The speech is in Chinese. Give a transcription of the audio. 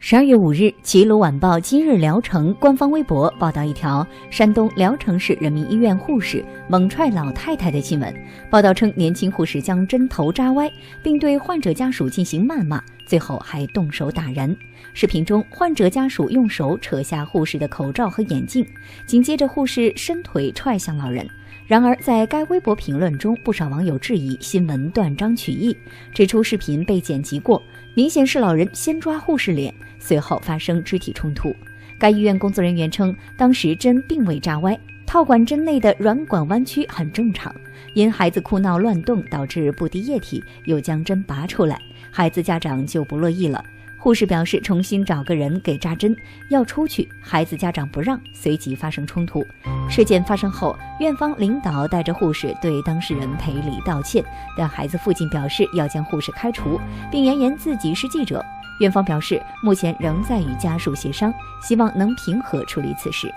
12月5日，齐鲁晚报今日聊城官方微博报道一条山东聊城市人民医院护士猛踹老太太的新闻。报道称，年轻护士将针头扎歪，并对患者家属进行谩骂，最后还动手打人。视频中，患者家属用手扯下护士的口罩和眼镜，紧接着护士伸腿踹向老人。然而，在该微博评论中，不少网友质疑新闻断章取义，指出视频被剪辑过，明显是老人先抓护士脸，随后发生肢体冲突。该医院工作人员称，当时针并未扎歪，套管针内的软管弯曲很正常，因孩子哭闹乱动导致不滴液体，又将针拔出来，孩子家长就不乐意了。护士表示重新找个人给扎针，要出去，孩子家长不让，随即发生冲突。事件发生后，院方领导带着护士对当事人赔礼道歉，但孩子父亲表示要将护士开除，并扬言自己是记者。院方表示，目前仍在与家属协商，希望能平和处理此事。